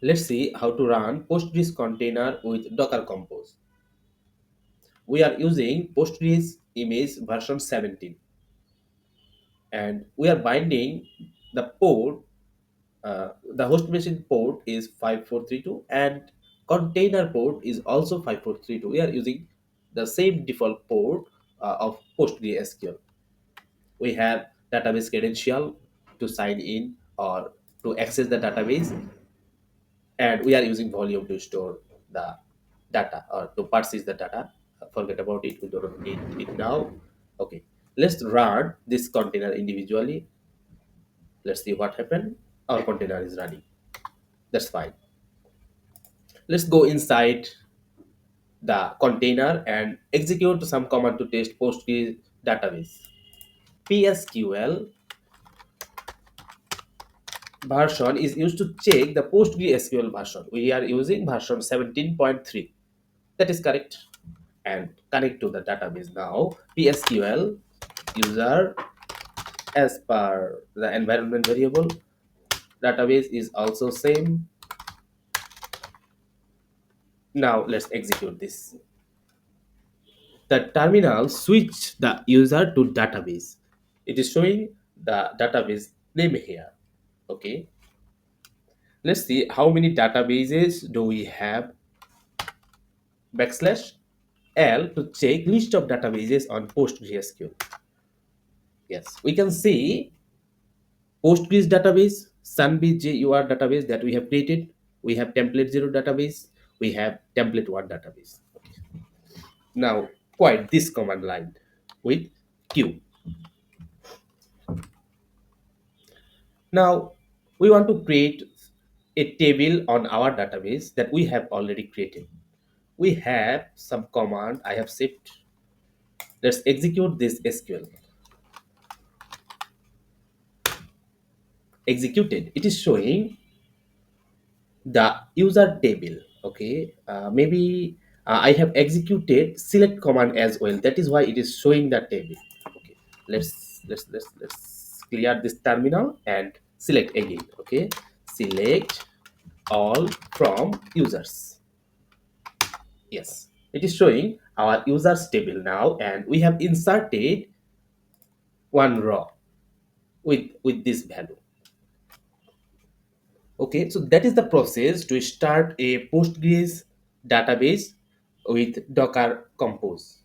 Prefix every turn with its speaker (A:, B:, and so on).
A: Let's see how to run Postgres container with Docker Compose. We are using Postgres image version 17, and we are binding the port. The host machine port is 5432 and container port is also 5432. We are using the same default port of PostgreSQL. We have database credential to sign in or to access the database, and we are using volume to store the data or to persist the data. Forget about it, we don't need it now. Okay, let's run this container individually. Let's see what happened. Our container is running. That's fine. Let's go inside the container and execute some command to test Postgres database. PSQL version is used to check the PostgreSQL version. We are using version 17.3. That is correct. And connect to the database now. PSQL user as per the environment variable. Database is also same. Now let's execute this. The terminal switch the user to database. It is showing the database name here. Okay, let's see how many databases do we have. Backslash L to check list of databases on PostgreSQL. Yes, we can see Postgres database, sunbjur database that we have created. We have template 0 database. We have template 1 database. Now quite this command line with Q. Now we want to create a table on our database that we have already created. We have some command I have saved. Let's execute this SQL. Executed. It is showing the user table. Okay, maybe I have executed select command as well. That is why it is showing the table. Okay, let's clear this terminal and select again. Okay, select all from users. Yes, it is showing our users table now, and we have inserted one row with this value. Okay, so that is the process to start a Postgres database with Docker Compose.